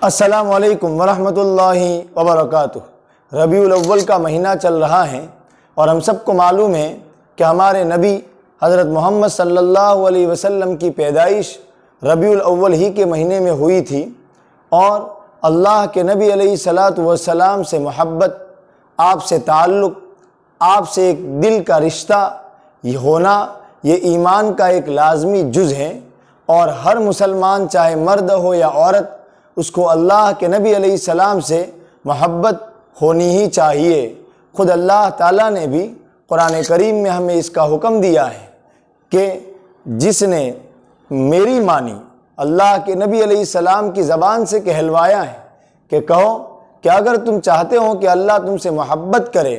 السلام علیکم ورحمۃ اللہ وبرکاتہ۔ ربیع الاول کا مہینہ چل رہا ہے اور ہم سب کو معلوم ہے کہ ہمارے نبی حضرت محمد صلی اللہ علیہ وسلم کی پیدائش ربیع الاول ہی کے مہینے میں ہوئی تھی، اور اللہ کے نبی علیہ الصلاۃ والسلام سے محبت، آپ سے تعلق، آپ سے ایک دل کا رشتہ یہ ہونا، یہ ایمان کا ایک لازمی جز ہے، اور ہر مسلمان چاہے مرد ہو یا عورت اس کو اللہ کے نبی علیہ السلام سے محبت ہونی ہی چاہیے۔ خود اللہ تعالیٰ نے بھی قرآن کریم میں ہمیں اس کا حکم دیا ہے کہ جس نے میری مانی، اللہ کے نبی علیہ السلام کی زبان سے کہلوایا ہے کہ کہو کہ اگر تم چاہتے ہو کہ اللہ تم سے محبت کرے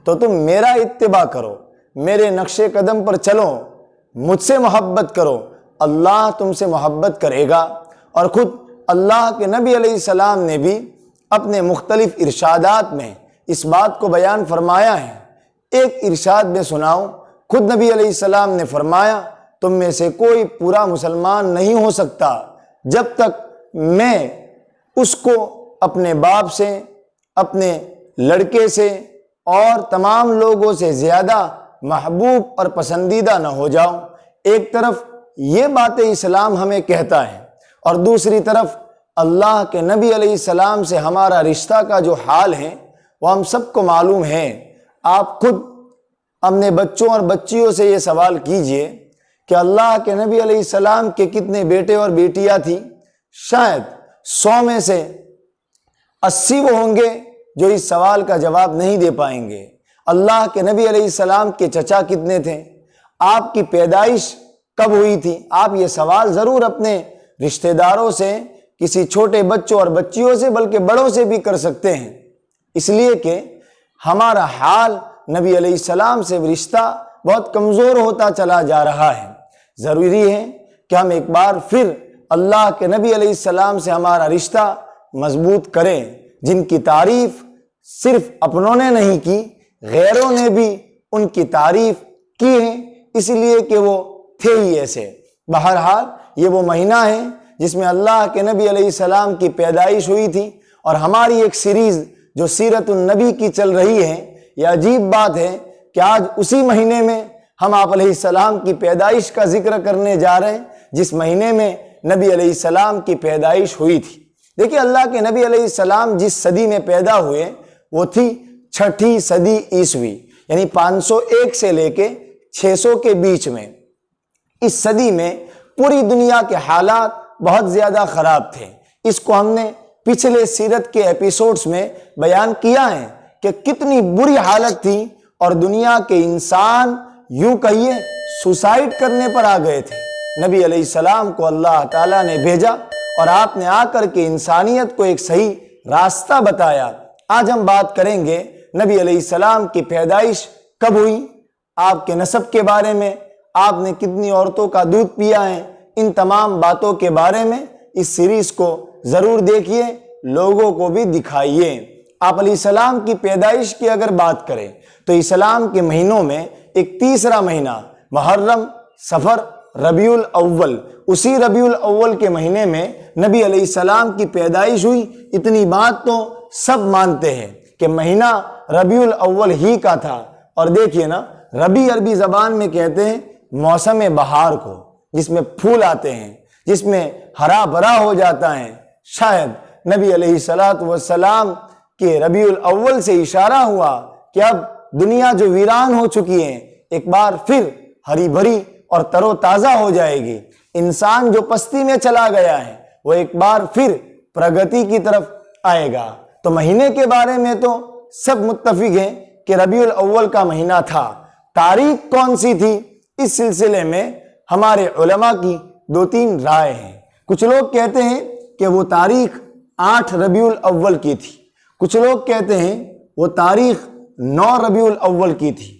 تو تم میرا اتباع کرو، میرے نقش قدم پر چلو، مجھ سے محبت کرو، اللہ تم سے محبت کرے گا۔ اور خود اللہ کے نبی علیہ السلام نے بھی اپنے مختلف ارشادات میں اس بات کو بیان فرمایا ہے۔ ایک ارشاد میں سناؤں، خود نبی علیہ السلام نے فرمایا، تم میں سے کوئی پورا مسلمان نہیں ہو سکتا جب تک میں اس کو اپنے باپ سے، اپنے لڑکے سے اور تمام لوگوں سے زیادہ محبوب اور پسندیدہ نہ ہو جاؤں۔ ایک طرف یہ بات اسلام ہمیں کہتا ہے، اور دوسری طرف اللہ کے نبی علیہ السلام سے ہمارا رشتہ کا جو حال ہے وہ ہم سب کو معلوم ہے۔ آپ خود اپنے بچوں اور بچیوں سے یہ سوال کیجئے کہ اللہ کے نبی علیہ السلام کے کتنے بیٹے اور بیٹیاں تھیں؟ شاید 100 میں سے 80 وہ ہوں گے جو اس سوال کا جواب نہیں دے پائیں گے۔ اللہ کے نبی علیہ السلام کے چچا کتنے تھے؟ آپ کی پیدائش کب ہوئی تھی؟ آپ یہ سوال ضرور اپنے رشتہ داروں سے، کسی چھوٹے بچوں اور بچیوں سے، بلکہ بڑوں سے بھی کر سکتے ہیں، اس لیے کہ ہمارا حال نبی علیہ السلام سے رشتہ بہت کمزور ہوتا چلا جا رہا ہے۔ ضروری ہے کہ ہم ایک بار پھر اللہ کے نبی علیہ السلام سے ہمارا رشتہ مضبوط کریں، جن کی تعریف صرف اپنوں نے نہیں کی، غیروں نے بھی ان کی تعریف کی ہے، اس لیے کہ وہ تھے ہی ایسے۔ بہرحال یہ وہ مہینہ ہے جس میں اللہ کے نبی علیہ السلام کی پیدائش ہوئی تھی، اور ہماری ایک سیریز جو سیرت النبی کی چل رہی ہے، یہ عجیب بات ہے کہ آج اسی مہینے میں ہم آپ علیہ السلام کی پیدائش کا ذکر کرنے جا رہے ہیں جس مہینے میں نبی علیہ السلام کی پیدائش ہوئی تھی۔ دیکھیے، اللہ کے نبی علیہ السلام جس صدی میں پیدا ہوئے وہ تھی 6ٹھی صدی عیسوی، یعنی 501 سے لے کے 600 کے بیچ میں۔ اس صدی میں پوری دنیا کے حالات بہت زیادہ خراب تھے۔ اس کو ہم نے پچھلے سیرت کے ایپیسوڈز میں بیان کیا ہے کہ کتنی بری حالت تھی، اور دنیا کے انسان یوں کہیے سوسائڈ کرنے پر آ گئے تھے۔ نبی علیہ السلام کو اللہ تعالیٰ نے بھیجا، اور آپ نے آ کر کے انسانیت کو ایک صحیح راستہ بتایا۔ آج ہم بات کریں گے نبی علیہ السلام کی پیدائش کب ہوئی، آپ کے نسب کے بارے میں، آپ نے کتنی عورتوں کا دودھ پیا ہے، ان تمام باتوں کے بارے میں اس سیریز کو ضرور دیکھیے، لوگوں کو بھی دکھائیے۔ آپ علیہ السلام کی پیدائش کی اگر بات کریں تو اسلام کے مہینوں میں ایک تیسرا مہینہ محرم، صفر، ربیع الاول، اسی ربیع الاول کے مہینے میں نبی علیہ السلام کی پیدائش ہوئی۔ اتنی بات تو سب مانتے ہیں کہ مہینہ ربیع الاول ہی کا تھا۔ اور دیکھیے نا، ربیع عربی زبان میں کہتے ہیں موسم بہار کو، جس میں پھول آتے ہیں، جس میں ہرا بھرا ہو جاتا ہے۔ شاید نبی علیہ السلام کے ربیع الاول سے اشارہ ہوا کہ اب دنیا جو ویران ہو چکی ہے ایک بار پھر ہری بھری اور تر و تازہ ہو جائے گی۔ انسان جو پستی میں چلا گیا ہے وہ ایک بار پھر پرگتی کی طرف آئے گا۔ تو مہینے کے بارے میں تو سب متفق ہیں کہ ربیع الاول کا مہینہ تھا۔ تاریخ کون سی تھی، اس سلسلے میں ہمارے علماء کی 2-3 رائے ہیں۔ کچھ لوگ کہتے ہیں کہ وہ تاریخ 8 ربیع الاول کی تھی، کچھ لوگ کہتے ہیں وہ تاریخ 9 ربیع الاول کی تھی،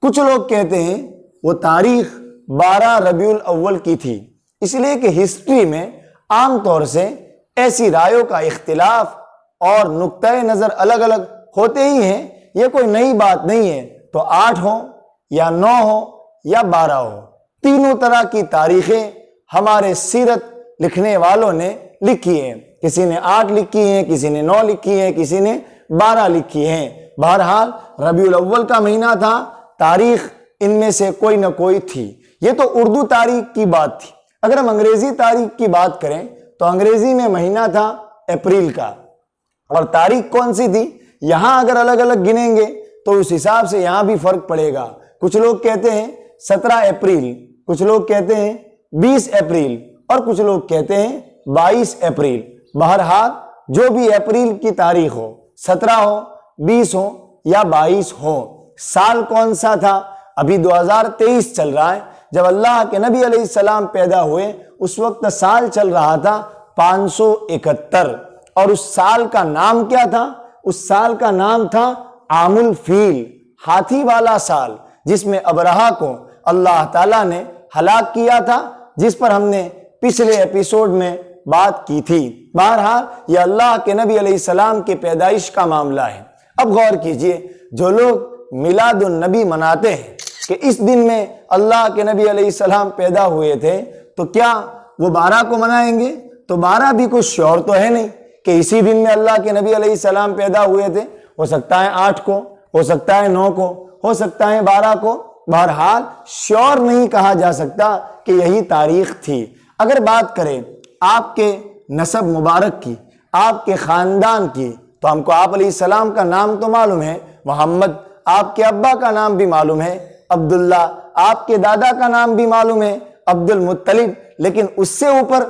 کچھ لوگ کہتے ہیں وہ تاریخ 12 ربیع الاول کی تھی۔ اس لیے کہ ہسٹری میں عام طور سے ایسی رائےوں کا اختلاف اور نقطۂ نظر الگ الگ ہوتے ہی ہیں، یہ کوئی نئی بات نہیں ہے۔ تو 8 ہو یا 9 ہو یا 12 ہو، تینوں طرح کی تاریخیں ہمارے سیرت لکھنے والوں نے لکھی ہے۔ کسی نے 8 لکھی ہیں، کسی نے 9 لکھی ہیں، کسی نے 12 لکھی ہیں۔ بہرحال ربیع الاول کا مہینہ تھا، تاریخ ان میں سے کوئی نہ کوئی تھی۔ یہ تو اردو تاریخ کی بات تھی۔ اگر ہم انگریزی تاریخ کی بات کریں تو انگریزی میں مہینہ تھا اپریل کا، اور تاریخ کون سی تھی؟ یہاں اگر الگ الگ گنیں گے تو اس حساب سے یہاں بھی فرق پڑے گا۔ کچھ لوگ کہتے ہیں 17 اپریل، کچھ لوگ کہتے ہیں 20 اپریل، اور کچھ لوگ کہتے ہیں 22 اپریل۔ بہرحال جو بھی اپریل کی تاریخ ہو، 17 ہو، 20 ہو یا 22 ہو، سال کون سا تھا؟ ابھی 2023 چل رہا ہے۔ جب اللہ کے نبی علیہ السلام پیدا ہوئے اس وقت سال چل رہا تھا 571، اور اس سال کا نام کیا تھا؟ اس سال کا نام تھا عام الفیل، ہاتھی والا سال، جس میں ابرہہ کو اللہ تعالیٰ نے ہلاک کیا تھا، جس پر ہم نے پچھلے ایپیسوڈ میں بات کی تھی۔ بہرحال یہ اللہ کے نبی علیہ السلام کے پیدائش کا معاملہ ہے۔ اب غور کیجئے، جو لوگ میلاد النبی مناتے ہیں کہ اس دن میں اللہ کے نبی علیہ السلام پیدا ہوئے تھے، تو کیا وہ 12 کو منائیں گے؟ تو 12 بھی کچھ شور تو ہے نہیں کہ اسی دن میں اللہ کے نبی علیہ السلام پیدا ہوئے تھے۔ ہو سکتا ہے 8 کو، ہو سکتا ہے 9 کو، ہو سکتا ہے 12 کو۔ بہرحال شور نہیں کہا جا سکتا کہ یہی تاریخ تھی۔ اگر بات کریں آپ کے نسب مبارک کی، آپ کے خاندان کی، تو ہم کو آپ علیہ السلام کا نام تو معلوم ہے، محمد۔ آپ کے ابا کا نام بھی معلوم ہے، عبداللہ۔ آپ کے دادا کا نام بھی معلوم ہے، عبد المطلب۔ لیکن اس سے اوپر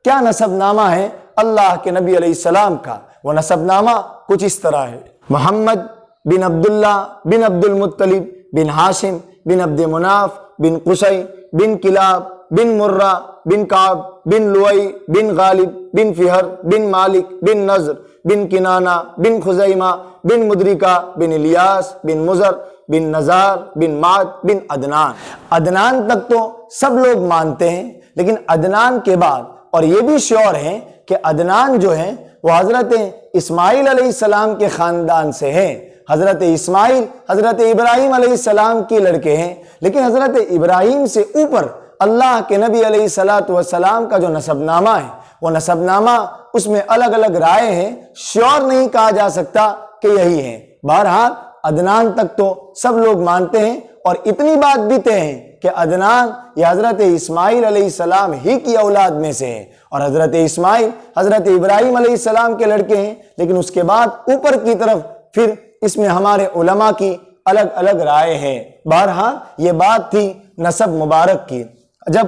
کیا نسب نامہ ہے اللہ کے نبی علیہ السلام کا؟ وہ نسب نامہ کچھ اس طرح ہے: محمد بن عبداللہ بن عبد المطلب بن ہاشم بن عبد مناف بن قصی بن کلاب بن مرہ بن کعب بن لوئی بن غالب بن فہر بن مالک بن نضر بن کنانہ بن خزیمہ بن مدرکہ بن الیاس بن مضر بن نزار بن معد بن عدنان۔ عدنان تک تو سب لوگ مانتے ہیں، لیکن عدنان کے بعد اور یہ بھی شیور ہے کہ عدنان جو ہیں وہ حضرت اسماعیل علیہ السلام کے خاندان سے ہیں۔ حضرت اسماعیل حضرت ابراہیم علیہ السلام کے لڑکے ہیں، لیکن حضرت ابراہیم سے اوپر اللہ کے نبی علیہ السلام کا جو نسب نامہ ہے، وہ نسب نامہ اس میں الگ الگ رائے ہیں، شیور نہیں کہا جا سکتا کہ یہی ہے۔ بہرحال عدنان تک تو سب لوگ مانتے ہیں، اور اتنی بات بھی طے ہے کہ عدنان یہ حضرت اسماعیل علیہ السلام ہی کی اولاد میں سے ہے، اور حضرت اسماعیل حضرت ابراہیم علیہ السلام کے لڑکے ہیں۔ لیکن اس کے بعد اوپر کی طرف پھر اس میں ہمارے علماء کی الگ الگ رائے ہیں۔ بہرحال یہ بات تھی نسب مبارک کی۔ جب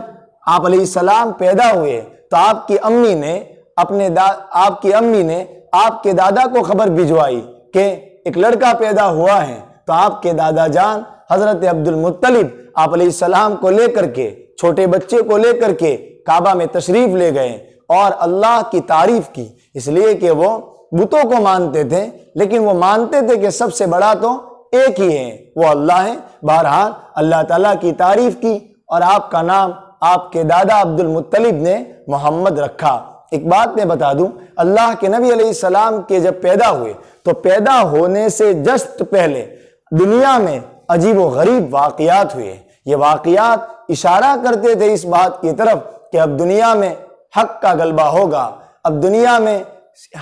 آپ علیہ السلام پیدا ہوئے تو آپ کی امی نے آپ کے دادا کو خبر بھجوائی کہ ایک لڑکا پیدا ہوا ہے، تو آپ کے دادا جان حضرت عبد المطلب آپ علیہ السلام کو لے کر کے، چھوٹے بچے کو لے کر کے کعبہ میں تشریف لے گئے اور اللہ کی تعریف کی، اس لیے کہ وہ بتوں کو مانتے تھے، لیکن وہ مانتے تھے کہ سب سے بڑا تو ایک ہی ہے، وہ اللہ ہے۔ بہرحال اللہ تعالیٰ کی تعریف کی، اور آپ کا نام آپ کے دادا عبد المطلب نے محمد رکھا۔ ایک بات میں بتا دوں، اللہ کے نبی علیہ السلام کے جب پیدا ہوئے تو پیدا ہونے سے جسٹ پہلے دنیا میں عجیب و غریب واقعات ہوئے۔ یہ واقعات اشارہ کرتے تھے اس بات کی طرف کہ اب دنیا میں حق کا غلبہ ہوگا، اب دنیا میں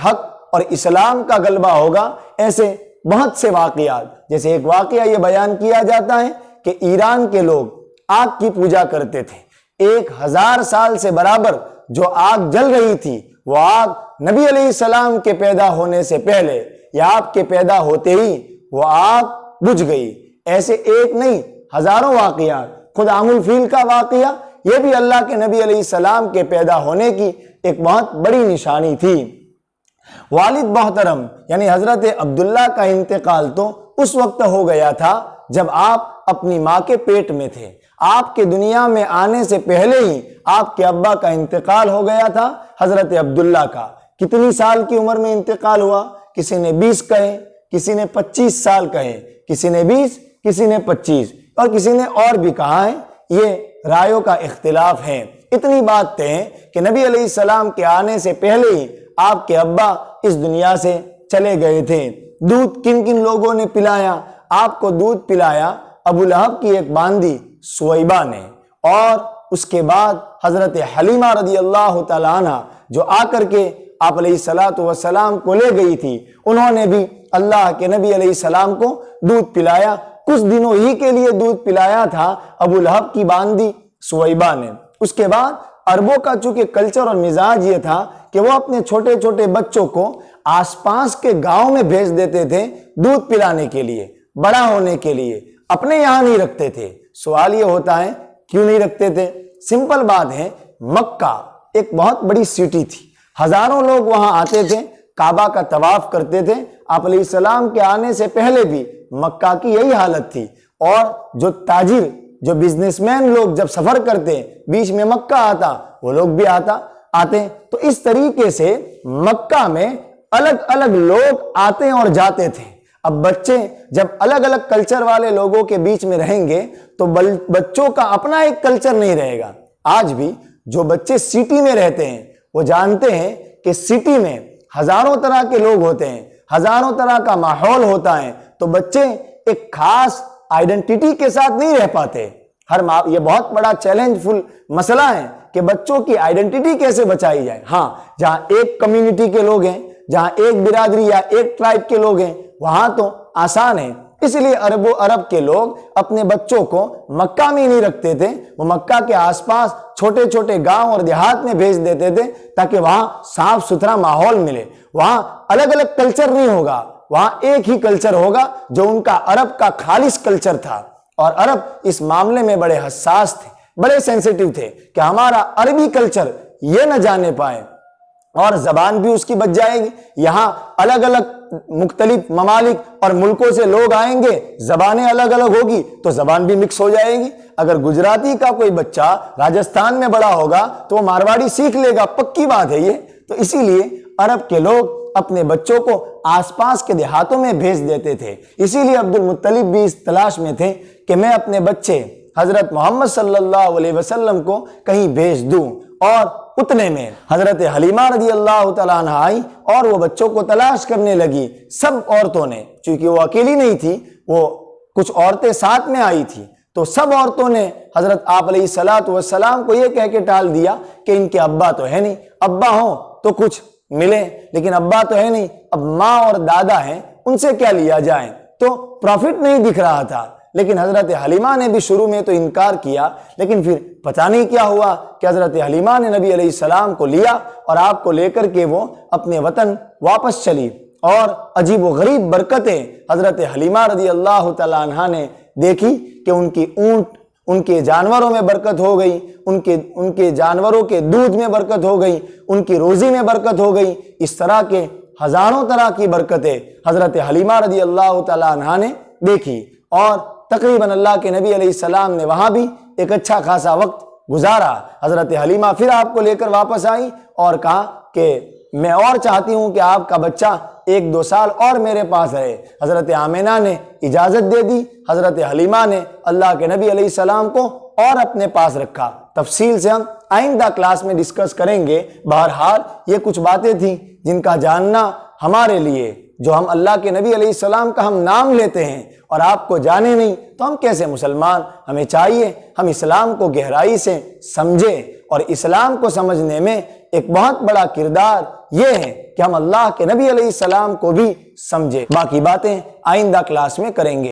حق اور اسلام کا غلبہ ہوگا۔ ایسے بہت سے واقعات، جیسے ایک واقعہ یہ بیان کیا جاتا ہے کہ ایران کے لوگ آگ کی پوجا کرتے تھے۔ 1000 سال سے برابر جو آگ جل رہی تھی، وہ آگ نبی علیہ السلام کے پیدا ہونے سے پہلے یا آپ کے پیدا ہوتے ہی وہ آگ بجھ گئی۔ ایسے ایک نہیں، ہزاروں واقعات۔ خود عام الفیل کا واقعہ یہ بھی اللہ کے نبی علیہ السلام کے پیدا ہونے کی ایک بہت بڑی نشانی تھی۔ والد محترم یعنی حضرت عبداللہ کا انتقال تو اس وقت ہو گیا تھا جب آپ اپنی ماں کے پیٹ میں تھے۔ آپ کے دنیا میں آنے سے پہلے ہی آپ کے ابا کا انتقال ہو گیا تھا، حضرت عبداللہ کا۔ کتنی سال کی عمر میں انتقال ہوا؟ کسی نے 20 کہے، کسی نے 25 سال کہے، کسی نے 20، کسی نے 25، اور کسی نے اور بھی کہا ہے۔ یہ رائیوں کا اختلاف ہے۔ اتنی بات طے ہے کہ نبی علیہ السلام کے آنے سے پہلے ہی آپ کے ابا اس دنیا سے چلے گئے تھے۔ دودھ کن کن لوگوں نے پلایا؟ آپ کو دودھ پلایا ابو لہب کی ایک باندی سویبہ نے، اور اس کے بعد حضرت حلیمہ رضی اللہ تعالیٰ عنہ جو آ کر کے آپ علیہ السلام کو لے گئی تھی، انہوں نے بھی اللہ کے نبی علیہ السلام کو دودھ پلایا، کچھ دنوں ہی کے لیے دودھ پلایا تھا ابو لہب کی باندی سویبہ نے۔ اس کے بعد عربوں کا چونکہ کلچر اور مزاج یہ تھا کہ وہ اپنے چھوٹے چھوٹے بچوں کو آس پاس کے گاؤں میں بھیج دیتے تھے دودھ پلانے کے لیے، بڑا ہونے کے لیے، اپنے یہاں نہیں رکھتے تھے۔ سوال یہ ہوتا ہے کیوں نہیں رکھتے تھے؟ سمپل بات ہے، مکہ ایک بہت بڑی سٹی تھی، ہزاروں لوگ وہاں آتے تھے، کعبہ کا طواف کرتے تھے۔ آپ علیہ السلام کے آنے سے پہلے بھی مکہ کی یہی حالت تھی، اور جو تاجر، جو بزنس مین لوگ جب سفر کرتے بیچ میں مکہ آتا، وہ لوگ بھی آتے، تو اس طریقے سے مکہ میں الگ الگ لوگ آتے اور جاتے تھے۔ اب بچے جب الگ الگ کلچر والے لوگوں کے بیچ میں رہیں گے تو بچوں کا اپنا ایک کلچر نہیں رہے گا۔ آج بھی جو بچے سٹی میں رہتے ہیں وہ جانتے ہیں کہ سٹی میں ہزاروں طرح کے لوگ ہوتے ہیں، ہزاروں طرح کا ماحول ہوتا ہے، تو بچے ایک خاص آئیڈینٹی کے ساتھ نہیں رہ پاتے۔ یہ بہت بڑا چیلنج فل مسئلہ ہے کہ بچوں کی آئیڈینٹی کیسے بچائی جائے۔ ہاں، جہاں ایک کمیونٹی کے لوگ ہیں، جہاں ایک برادری یا ایک ٹرائب کے لوگ ہیں، وہاں تو آسان ہے۔ اس لیے عرب کے لوگ اپنے بچوں کو مکہ میں نہیں رکھتے تھے، وہ مکہ کے آس پاس چھوٹے چھوٹے گاؤں اور دیہات میں بھیج دیتے تھے تاکہ وہاں صاف ستھرا ماحول ملے۔ وہاں الگ الگ کلچر نہیں ہوگا، وہاں ایک ہی کلچر ہوگا جو ان کا عرب کا خالص کلچر تھا۔ اور عرب اس معاملے میں بڑے حساس تھے، بڑے سینسیٹیو تھے کہ ہمارا عربی کلچر یہ نہ جانے پائے، اور زبان بھی اس کی بچ جائے گی۔ یہاں الگ الگ مختلف ممالک اور ملکوں سے لوگ آئیں گے، زبانیں الگ الگ ہوگی تو زبان بھی مکس ہو جائے گی۔ اگر گجراتی کا کوئی بچہ راجستھان میں بڑا ہوگا تو وہ مارواڑی سیکھ لے گا، پکی بات ہے یہ۔ تو اسی لیے عرب کے لوگ اپنے بچوں کو آس پاس کے دیہاتوں میں بھیج دیتے تھے۔ اسی لیے عبد المطلب بھی اس تلاش میں تھے کہ میں اپنے بچے حضرت محمد صلی اللہ علیہ وسلم کو کہیں بھیج دوں، اور اتنے میں حضرت حلیمہ رضی اللہ تعالیٰ عنہ آئی اور وہ بچوں کو تلاش کرنے لگی۔ سب عورتوں نے، چونکہ وہ اکیلی نہیں تھی، وہ کچھ عورتیں ساتھ میں آئی تھی، تو سب عورتوں نے حضرت آپ علیہ السلام کو یہ کہہ کے ٹال دیا کہ ان کے ابا تو ہے نہیں، ابا ہوں تو کچھ ملے، لیکن ابا تو ہے نہیں، اب ماں اور دادا ہیں، ان سے کیا لیا جائے؟ تو پروفٹ نہیں دکھ رہا تھا۔ لیکن حضرت حلیمہ نے بھی شروع میں تو انکار کیا، لیکن پھر پتہ نہیں کیا ہوا کہ حضرت حلیمہ نے نبی علیہ السلام کو لیا اور آپ کو لے کر کے وہ اپنے وطن واپس چلی۔ اور عجیب و غریب برکتیں حضرت حلیمہ رضی اللہ تعالیٰ عنہ نے دیکھی کہ ان کی اونٹ، ان کے جانوروں میں برکت ہو گئی، ان کے جانوروں کے دودھ میں برکت ہو گئی، ان کی روزی میں برکت ہو گئی۔ اس طرح کے ہزاروں طرح کی برکتیں حضرت حلیمہ رضی اللہ تعالیٰ عنہ نے دیکھی، اور تقریباً اللہ کے نبی علیہ السلام نے وہاں بھی ایک اچھا خاصا وقت گزارا۔ حضرت حلیمہ پھر آپ کو لے کر واپس آئی اور کہا کہ میں اور چاہتی ہوں کہ آپ کا بچہ 1-2 سال اور میرے پاس رہے۔ حضرت آمنہ نے اجازت دے دی، حضرت حلیمہ نے اللہ کے نبی علیہ السلام کو اور اپنے پاس رکھا۔ تفصیل سے ہم آئندہ کلاس میں ڈسکس کریں گے۔ بہرحال یہ کچھ باتیں تھیں جن کا جاننا ہمارے لیے، جو ہم اللہ کے نبی علیہ السلام کا ہم نام لیتے ہیں اور آپ کو جانے نہیں تو ہم کیسے مسلمان؟ ہمیں چاہیے ہم اسلام کو گہرائی سے سمجھیں، اور اسلام کو سمجھنے میں ایک بہت بڑا کردار یہ ہے کہ ہم اللہ کے نبی علیہ السلام کو بھی سمجھیں۔ باقی باتیں آئندہ کلاس میں کریں گے۔